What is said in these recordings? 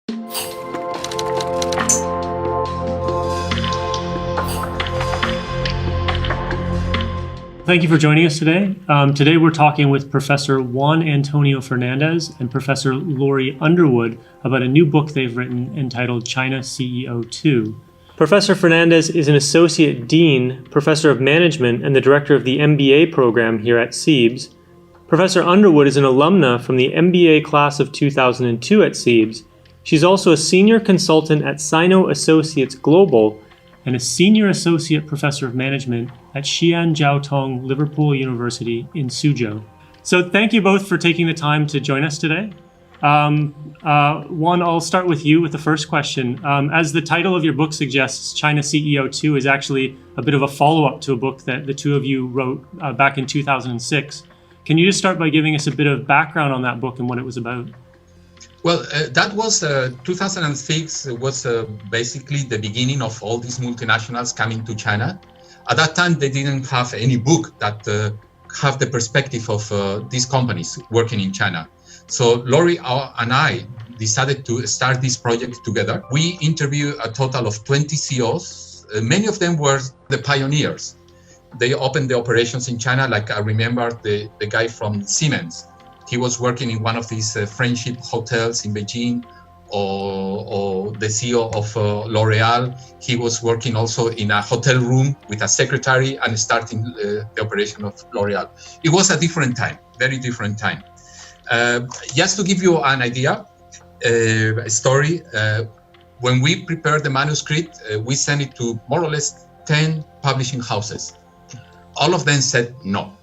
Thank you for joining us today. Today we're talking with Professor Juan Antonio Fernandez and Professor Lori Underwood about a new book they've written entitled China CEO 2. Professor Fernandez is an Associate Dean, Professor of Management, and the Director of the MBA program here at CEIBS. Professor Underwood is an alumna from the MBA class of 2002 at CEIBS. She's also a Senior Consultant at Sino Associates Global and a Senior Associate Professor of Management at Xi'an Jiaotong Liverpool University in Suzhou. So thank you both for taking the time to join us today. Juan, I'll start with you with the first question. As the title of your book suggests, China CEO 2 is actually a bit of a follow-up to a book that the two of you wrote back in 2006. Can you just start by giving us a bit of background on that book and what it was about? Well, that was 2006 was basically the beginning of all these multinationals coming to China. At that time, they didn't have any book that have the perspective of these companies working in China. So Lori and I decided to start this project together. We interviewed a total of 20 CEOs. Many of them were the pioneers. They opened the operations in China. Like I remember the guy from Siemens. He was working in one of these friendship hotels in Beijing, or the CEO of L'Oreal. He was working also in a hotel room with a secretary and starting the operation of L'Oreal. It was a different time, very different time. Just to give you an idea, a story, when we prepared the manuscript, we sent it to more or less 10 publishing houses. All of them said no.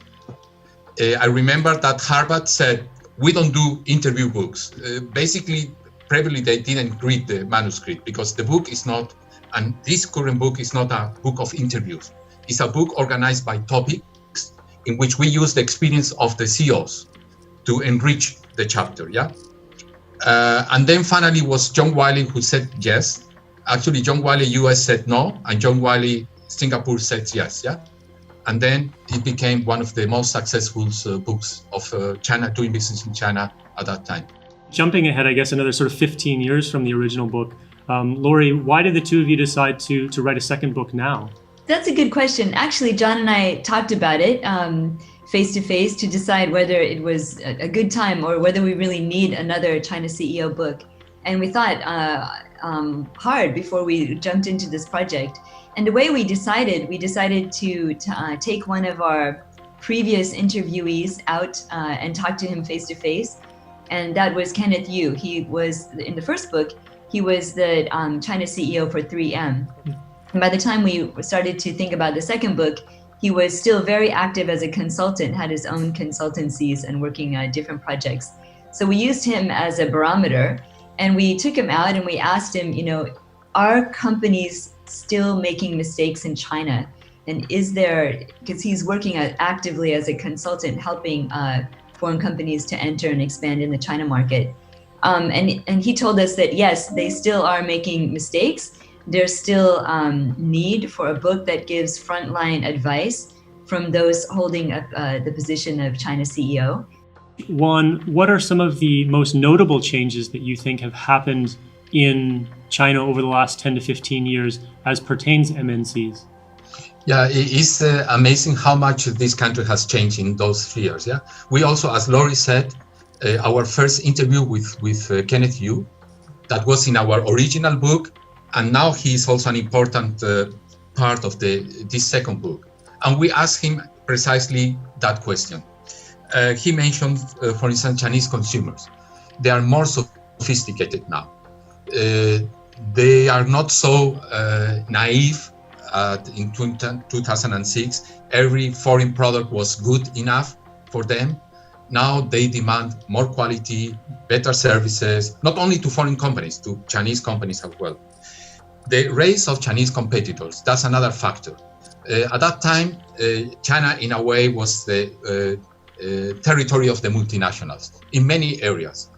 I remember that Harvard said, we don't do interview books. Basically, probably they didn't read the manuscript because the book is not, and this current book is not a book of interviews. It's a book organized by topics in which we use the experience of the CEOs to enrich the chapter, yeah? And then finally was John Wiley who said yes. Actually, John Wiley US said no, and John Wiley Singapore said yes, yeah? And then it became one of the most successful books of China, doing business in China at that time. Jumping ahead, I guess, another sort of 15 years from the original book, Lori, why did the two of you decide to write a second book now? That's a good question. Actually, John and I talked about it face-to-face to decide whether it was a good time or whether we really need another China CEO book. And we thought hard before we jumped into this project. And the way we decided to take one of our previous interviewees out and talk to him face-to-face. And that was Kenneth Yu. He was, in the first book, he was the China CEO for 3M. And by the time we started to think about the second book, he was still very active as a consultant, had his own consultancies and working on different projects. So we used him as a barometer, and we took him out and we asked him, are companies still making mistakes in China? And is there, because he's working actively as a consultant, helping foreign companies to enter and expand in the China market. And he told us that, yes, they still are making mistakes. There's still need for a book that gives frontline advice from those holding the position of China CEO. Juan, what are some of the most notable changes that you think have happened in China over the last 10 to 15 years as pertains to MNCs? Yeah, it's amazing how much this country has changed in those years. Yeah, we also, as Lori said, our first interview with Kenneth Yu, that was in our original book, and now he is also an important part of this second book. And we asked him precisely that question. He mentioned, for instance, Chinese consumers. They are more sophisticated now. They are not so naive. In 2006, every foreign product was good enough for them. Now they demand more quality, better services, not only to foreign companies, to Chinese companies as well. The rise of Chinese competitors, that's another factor. At that time, China, in a way, was the territory of the multinationals in many areas.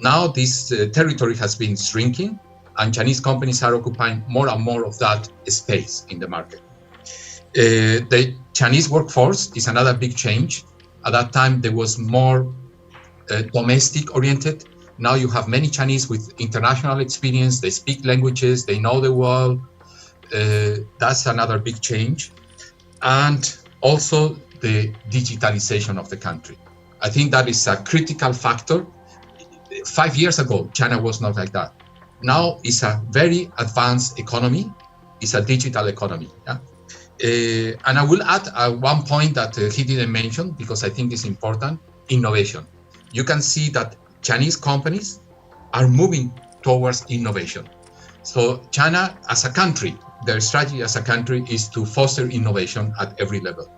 Now this territory has been shrinking, and Chinese companies are occupying more and more of that space in the market. The Chinese workforce is another big change. At that time, there was more domestic oriented. Now you have many Chinese with international experience. They speak languages, they know the world. That's another big change. And also the digitalization of the country. I think that is a critical factor. 5 years ago, China was not like that. Now it's a very advanced economy. It's a digital economy. Yeah? And I will add one point that he didn't mention because I think it's important, innovation. You can see that Chinese companies are moving towards innovation. So China as a country, their strategy as a country is to foster innovation at every level.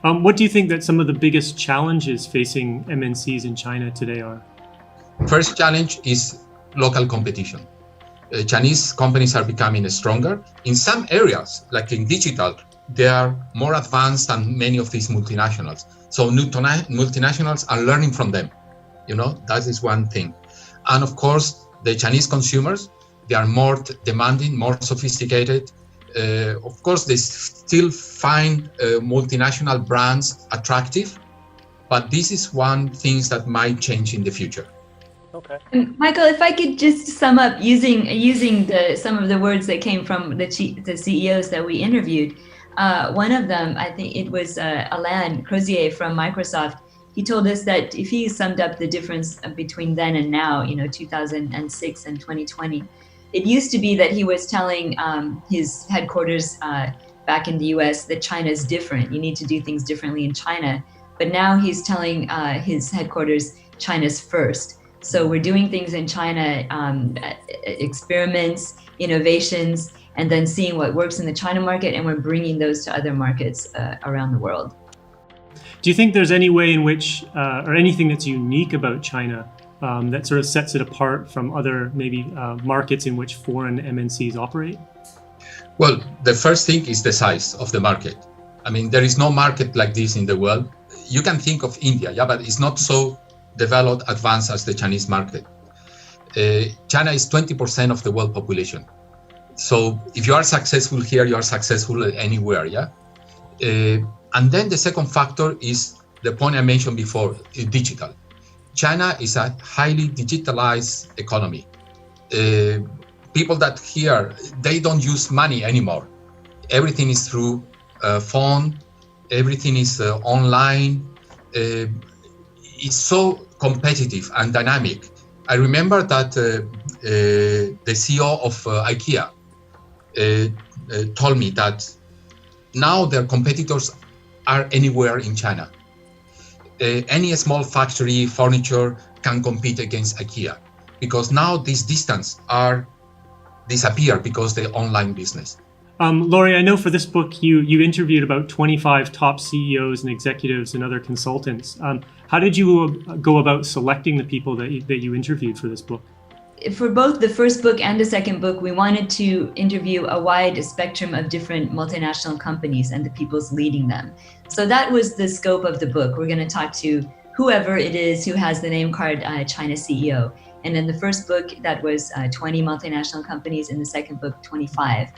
What do you think that some of the biggest challenges facing MNCs in China today are? First challenge is local competition. Chinese companies are becoming stronger. In some areas, like in digital, they are more advanced than many of these multinationals. So multinationals are learning from them. You know, that is one thing. And of course, the Chinese consumers, they are more demanding, more sophisticated. Of course, they still find multinational brands attractive, but this is one thing that might change in the future. Okay. Michael, if I could just sum up using some of the words that came from the CEOs that we interviewed. One of them, I think it was Alain Crozier from Microsoft. He told us that if he summed up the difference between then and now, 2006 and 2020, it used to be that he was telling his headquarters back in the US that China is different. You need to do things differently in China. But now he's telling his headquarters China's first. So we're doing things in China, experiments, innovations, and then seeing what works in the China market, and we're bringing those to other markets around the world. Do you think there's any way in which, or anything that's unique about China that sort of sets it apart from other maybe markets in which foreign MNCs operate? Well, the first thing is the size of the market. I mean, there is no market like this in the world. You can think of India, yeah, but it's not so developed, advanced as the Chinese market. China is 20% of the world population. So if you are successful here, you are successful anywhere, yeah? And then the second factor is the point I mentioned before, digital. China is a highly digitalized economy. People that here, they don't use money anymore. Everything is through phone, everything is online. It's so competitive and dynamic. I remember that the CEO of IKEA told me that now their competitors are anywhere in China. Any small factory, furniture can compete against IKEA because now this distance are disappear because the online business. Laurie, I know for this book you interviewed about 25 top CEOs and executives and other consultants. How did you go about selecting the people that you interviewed for this book? For both the first book and the second book, we wanted to interview a wide spectrum of different multinational companies and the peoples leading them. So that was the scope of the book. We're going to talk to whoever it is who has the name card China CEO. And in the first book, that was 20 multinational companies. In the second book, 25.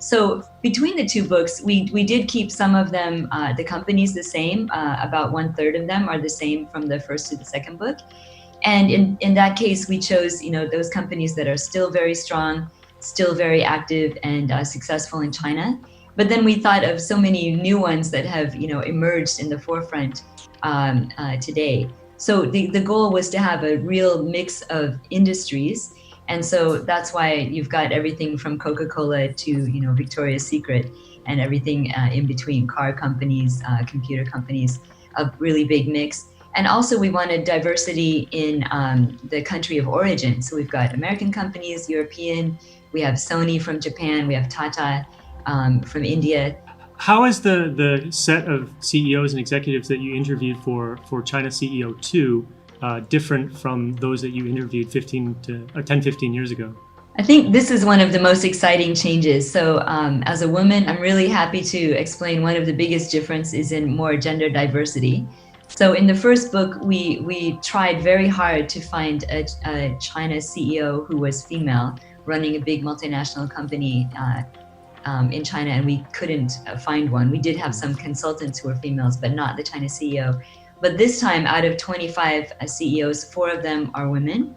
So between the two books, we did keep some of them, the companies the same. About 1/3 of them are the same from the first to the second book. And in that case, we chose, those companies that are still very strong, still very active and successful in China. But then we thought of so many new ones that have, emerged in the forefront today. So the goal was to have a real mix of industries. And so that's why you've got everything from Coca-Cola to, Victoria's Secret and everything in between, car companies, computer companies, a really big mix. And also we wanted diversity in the country of origin. So we've got American companies, European, we have Sony from Japan, we have Tata from India. How is the set of CEOs and executives that you interviewed for China CEO 2 different from those that you interviewed 10, 15 years ago? I think this is one of the most exciting changes. So as a woman, I'm really happy to explain one of the biggest differences in more gender diversity. So in the first book, we tried very hard to find a China CEO who was female running a big multinational company in China, and we couldn't find one. We did have some consultants who were females, but not the China CEO. But this time, out of 25 CEOs, 4 of them are women.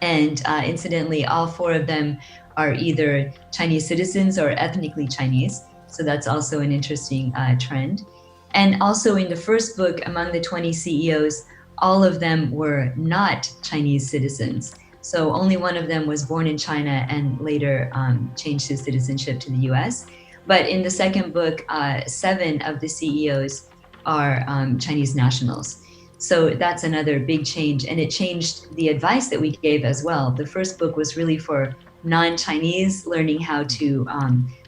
And incidentally, all 4 of them are either Chinese citizens or ethnically Chinese. So that's also an interesting trend. And also in the first book, among the 20 CEOs, all of them were not Chinese citizens. So only one of them was born in China and later changed his citizenship to the US. But in the second book, 7 of the CEOs are Chinese nationals. So that's another big change. And it changed the advice that we gave as well. The first book was really for non-Chinese, learning how to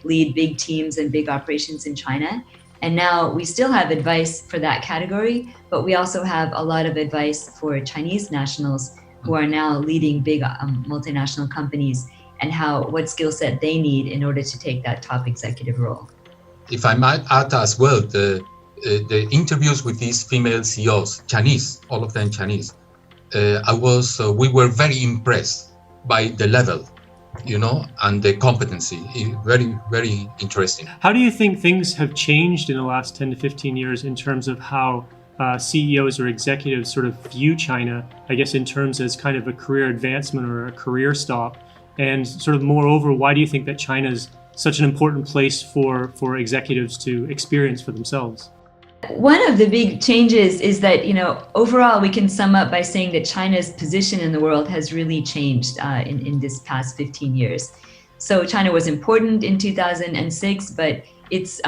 lead big teams and big operations in China. And now we still have advice for that category, but we also have a lot of advice for Chinese nationals who are now leading big multinational companies and what skill set they need in order to take that top executive role. If I might add as well, the interviews with these female CEOs, Chinese, all of them Chinese, we were very impressed by the level, and the competency. Very, very interesting. How do you think things have changed in the last 10 to 15 years in terms of how CEOs or executives sort of view China, I guess in terms as kind of a career advancement or a career stop? And sort of moreover, why do you think that China is such an important place for executives to experience for themselves? One of the big changes is that, overall, we can sum up by saying that China's position in the world has really changed in this past 15 years. So China was important in 2006, but it's,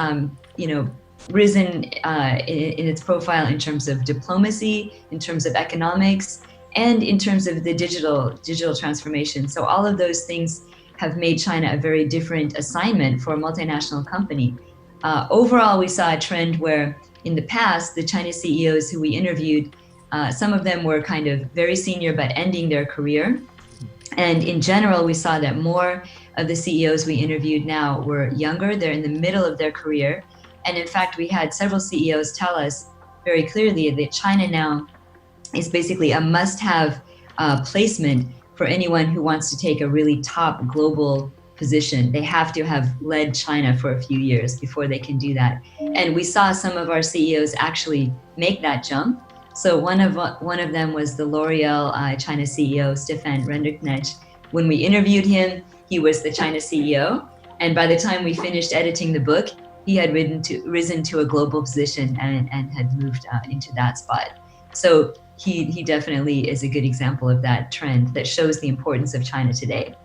risen in its profile in terms of diplomacy, in terms of economics, and in terms of the digital transformation. So all of those things have made China a very different assignment for a multinational company. Overall, we saw a trend where in the past, the China CEOs who we interviewed, some of them were kind of very senior but ending their career. And in general, we saw that more of the CEOs we interviewed now were younger. They're in the middle of their career. And in fact, we had several CEOs tell us very clearly that China now is basically a must-have placement for anyone who wants to take a really top global position. They have to have led China for a few years before they can do that. And we saw some of our CEOs actually make that jump. So one of them was the L'Oreal China CEO, Stefan Renderknecht. When we interviewed him, he was the China CEO. And by the time we finished editing the book, he had risen to a global position and had moved into that spot. So he definitely is a good example of that trend that shows the importance of China today.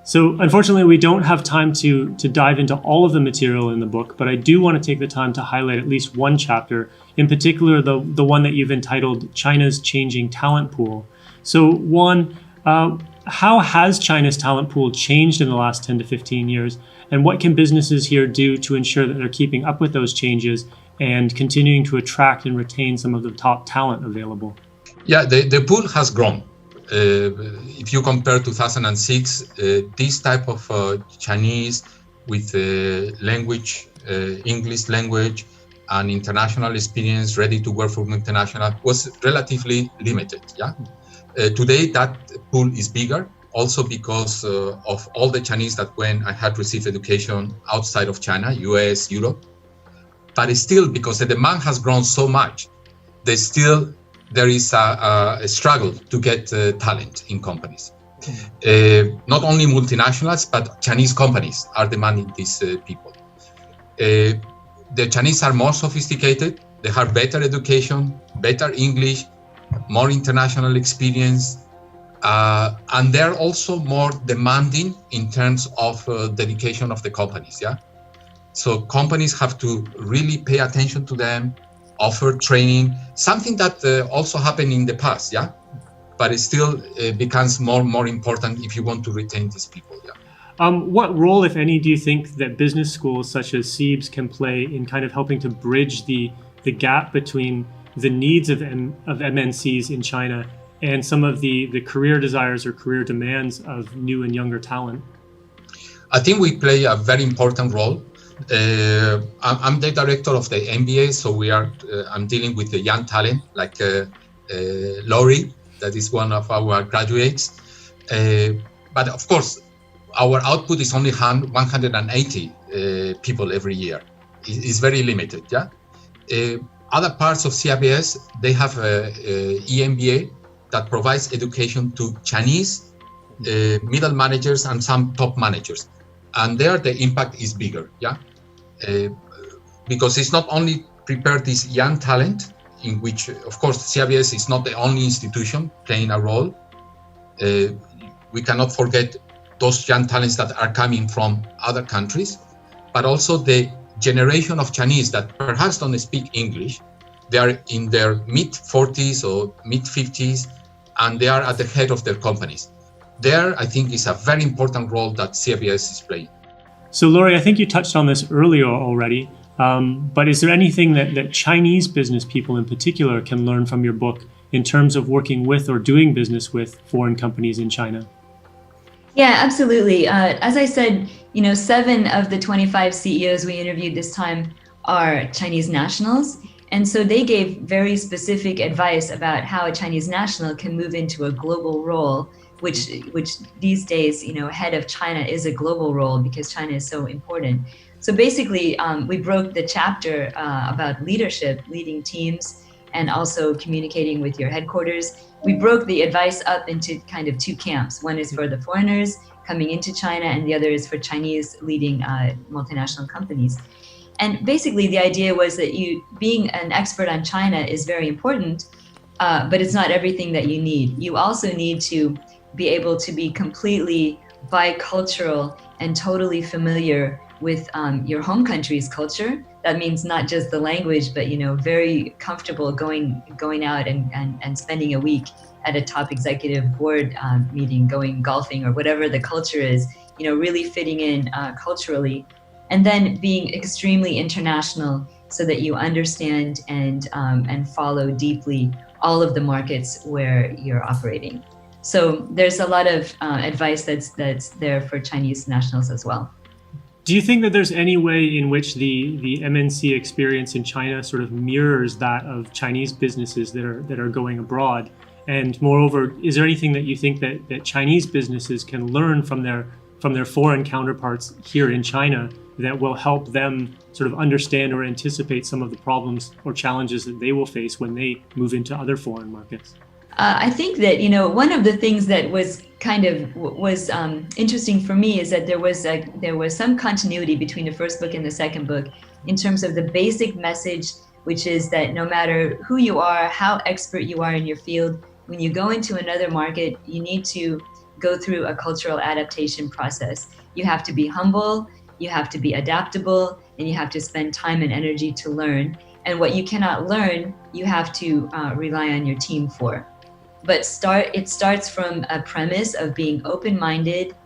So unfortunately, we don't have time to dive into all of the material in the book, but I do want to take the time to highlight at least one chapter, in particular the one that you've entitled China's Changing Talent Pool. So Juan, how has China's talent pool changed in the last 10 to 15 years? And what can businesses here do to ensure that they're keeping up with those changes and continuing to attract and retain some of the top talent available? Yeah, the pool has grown. If you compare 2006, this type of Chinese with language, English language, and international experience ready to work for multinational was relatively limited. Yeah. Today, that pool is bigger, also because of all the Chinese that went and had received education outside of China, US, Europe. But still, because the demand has grown so much, there is a struggle to get talent in companies. Not only multinationals, but Chinese companies are demanding these people. The Chinese are more sophisticated, they have better education, better English, more international experience, and they're also more demanding in terms of dedication of the companies. Yeah. So companies have to really pay attention to them, offer training, something that also happened in the past, yeah? But it still becomes more important if you want to retain these people, yeah. What role, if any, do you think that business schools such as CEIBS can play in kind of helping to bridge the gap between the needs of MNCs in China and some of the career desires or career demands of new and younger talent? I think we play a very important role. I'm the director of the MBA, so I'm dealing with the young talent like Lori, that is one of our graduates. But of course, our output is only 180 people every year. It's very limited, yeah. Other parts of CIBS, they have a EMBA that provides education to Chinese middle managers and some top managers. And there the impact is bigger, yeah? Because it's not only prepare this young talent, in which, of course, CIBS is not the only institution playing a role. We cannot forget those young talents that are coming from other countries, but also the generation of Chinese that perhaps don't speak English. They are in their mid-40s or mid-50s, and they are at the head of their companies. There, I think, is a very important role that CIBS is playing. So, Laurie, I think you touched on this earlier already, but is there anything that Chinese business people in particular can learn from your book in terms of working with or doing business with foreign companies in China? Yeah, absolutely. As I said, 7 of the 25 CEOs we interviewed this time are Chinese nationals. And so they gave very specific advice about how a Chinese national can move into a global role, which these days, head of China is a global role because China is so important. So basically, we broke the chapter about leadership, leading teams, and also communicating with your headquarters. We broke the advice up into kind of 2 camps. One is for the foreigners coming into China, and the other is for Chinese leading multinational companies. And basically, the idea was that being an expert on China is very important, but it's not everything that you need. You also need to be able to be completely bicultural and totally familiar with your home country's culture. That means not just the language, but very comfortable going out and spending a week at a top executive board meeting, going golfing or whatever the culture is. Really fitting in culturally, and then being extremely international so that you understand and follow deeply all of the markets where you're operating. So there's a lot of advice that's there for Chinese nationals as well. Do you think that there's any way in which the MNC experience in China sort of mirrors that of Chinese businesses that are going abroad? And moreover, is there anything that you think that Chinese businesses can learn from their foreign counterparts here in China that will help them sort of understand or anticipate some of the problems or challenges that they will face when they move into other foreign markets? I think that, one of the things that was interesting for me is that there was some continuity between the first book and the second book in terms of the basic message, which is that no matter who you are, how expert you are in your field, when you go into another market, you need to go through a cultural adaptation process. You have to be humble, you have to be adaptable, and you have to spend time and energy to learn. And what you cannot learn, you have to rely on your team for. But it starts from a premise of being open-minded,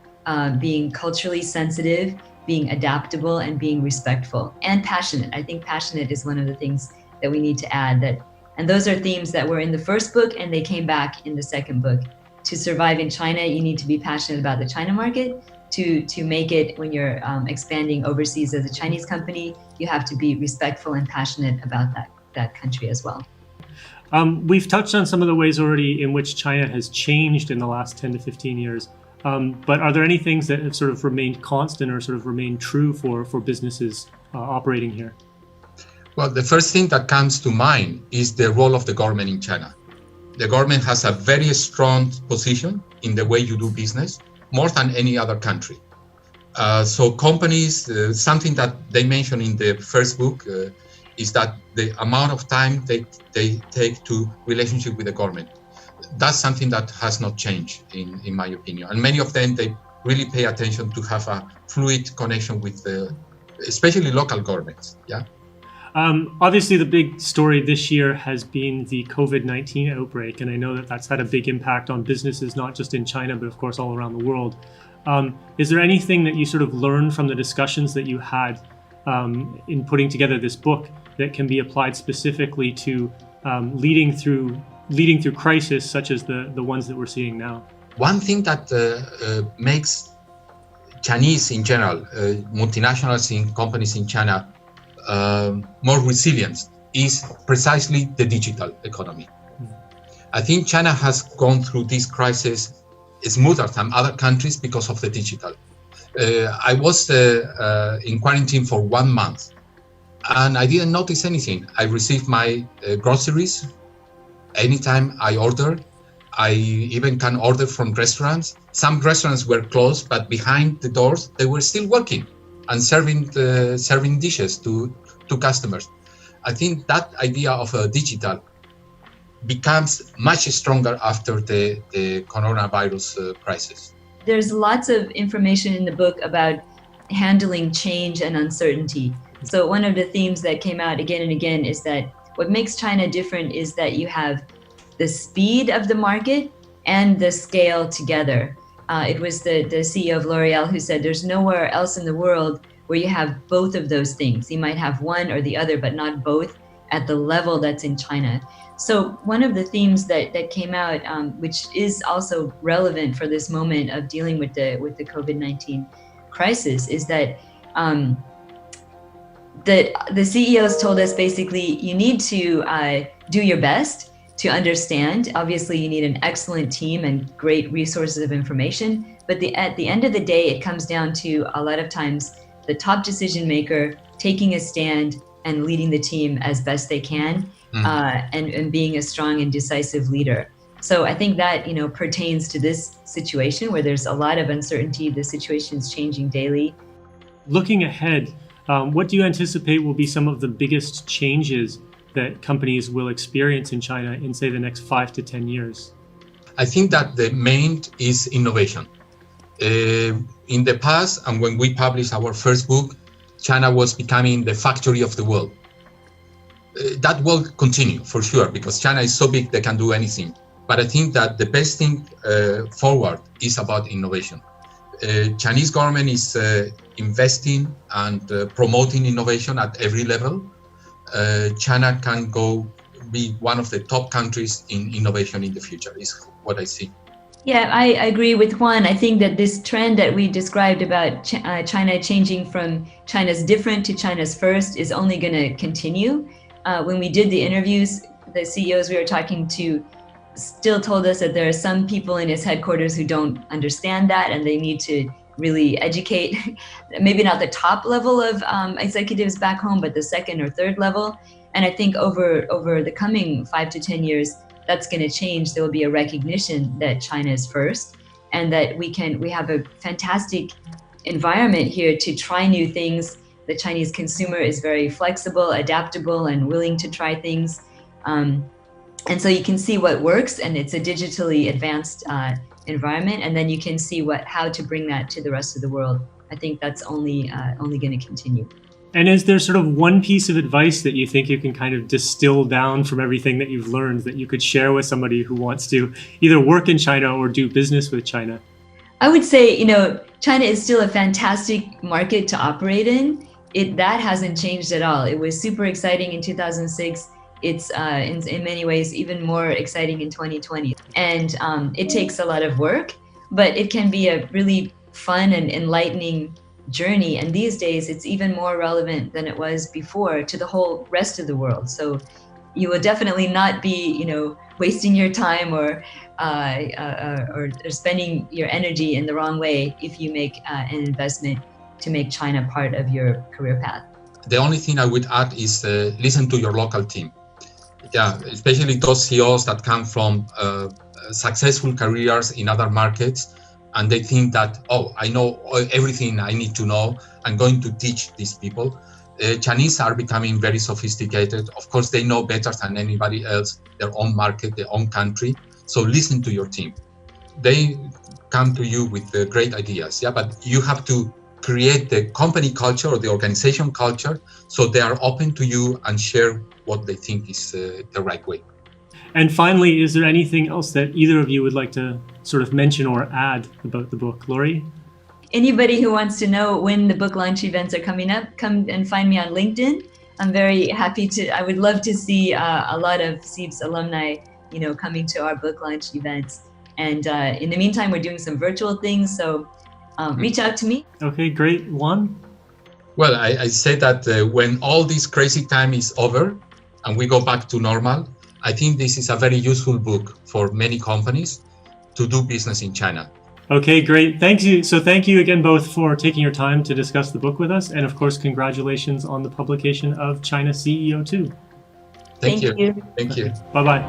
being culturally sensitive, being adaptable, and being respectful and passionate. I think passionate is one of the things that we need to add. And those are themes that were in the first book, and they came back in the second book. To survive in China, you need to be passionate about the China market. To make it when you're expanding overseas as a Chinese company, you have to be respectful and passionate about that country as well. We've touched on some of the ways already in which China has changed in the last 10 to 15 years. But are there any things that have sort of remained constant or sort of remained true for businesses operating here? Well, the first thing that comes to mind is the role of the government in China. The government has a very strong position in the way you do business, more than any other country. So companies, something that they mention in the first book is that the amount of time they take to relationship with the government. That's something that has not changed, in my opinion. And many of them, they really pay attention to have a fluid connection with especially local governments. Yeah. Obviously, the big story this year has been the COVID-19 outbreak, and I know that that's had a big impact on businesses, not just in China, but of course all around the world. Is there anything that you sort of learned from the discussions that you had in putting together this book that can be applied specifically to leading through crisis such as the ones that we're seeing now? One thing that makes Chinese in general, multinationals in companies in China, more resilient is precisely the digital economy. I think China has gone through this crisis smoother than other countries because of the digital. I was in quarantine for 1 month, And I didn't notice anything. I received my groceries anytime I order. I even can order from restaurants. Some restaurants were closed, but behind the doors, they were still working and serving dishes to customers. I think that idea of a digital becomes much stronger after the coronavirus crisis. There's lots of information in the book about handling change and uncertainty. So one of the themes that came out again and again is that what makes China different is that you have the speed of the market and the scale together. It was the CEO of L'Oreal who said there's nowhere else in the world where you have both of those things. You might have one or the other, but not both at the level that's in China. So one of the themes that came out, which is also relevant for this moment of dealing with the COVID-19 crisis, is that the CEOs told us basically you need to do your best to understand. Obviously, you need an excellent team and great resources of information. But at the end of the day, it comes down to a lot of times the top decision maker taking a stand and leading the team as best they can, and being a strong and decisive leader. So I think that pertains to this situation where there's a lot of uncertainty. The situation's changing daily. Looking ahead, what do you anticipate will be some of the biggest changes that companies will experience in China in, say, the next 5 to 10 years? I think that the main is innovation. In the past, and when we published our first book, China was becoming the factory of the world. That will continue for sure, because China is so big they can do anything. But I think that the best thing forward is about innovation. Chinese government is investing and promoting innovation at every level. China can be one of the top countries in innovation in the future, is what I see. Yeah, I agree with Juan. I think that this trend that we described about China changing from China's different to China's first is only going to continue. When we did the interviews, the CEOs we were talking to still told us that there are some people in his headquarters who don't understand that, and they need to really educate, maybe not the top level of executives back home, but the second or third level. And I think over the coming 5 to 10 years, that's going to change. There will be a recognition that China is first, and that we have a fantastic environment here to try new things. The Chinese consumer is very flexible, adaptable, and willing to try things. And so you can see what works, and it's a digitally advanced environment, and then you can see how to bring that to the rest of the world. I think that's only going to continue. And is there sort of one piece of advice that you think you can kind of distill down from everything that you've learned that you could share with somebody who wants to either work in China or do business with China? I would say, China is still a fantastic market to operate in. That hasn't changed at all. It was super exciting in 2006. It's in many ways even more exciting in 2020. And it takes a lot of work, but it can be a really fun and enlightening journey. And these days, it's even more relevant than it was before to the whole rest of the world. So you will definitely not be, wasting your time or spending your energy in the wrong way if you make an investment to make China part of your career path. The only thing I would add is listen to your local team. Yeah, especially those CEOs that come from successful careers in other markets, and they think that, I know everything I need to know. I'm going to teach these people. Chinese are becoming very sophisticated. Of course, they know better than anybody else their own market, their own country. So listen to your team. They come to you with great ideas. Yeah, but you have to create the company culture or the organization culture so they are open to you and share what they think is the right way. And finally, is there anything else that either of you would like to sort of mention or add about the book? Laurie? Anybody who wants to know when the book launch events are coming up, come and find me on LinkedIn. I'm very happy I would love to see a lot of CEIBS alumni, coming to our book launch events. And in the meantime, we're doing some virtual things, so reach out to me. Okay, great. Juan? Well, I say that when all this crazy time is over and we go back to normal, I think this is a very useful book for many companies to do business in China. Okay, great. Thank you. So thank you again both for taking your time to discuss the book with us. And of course, congratulations on the publication of China CEO 2. Thank you. you. Thank you. Bye-bye.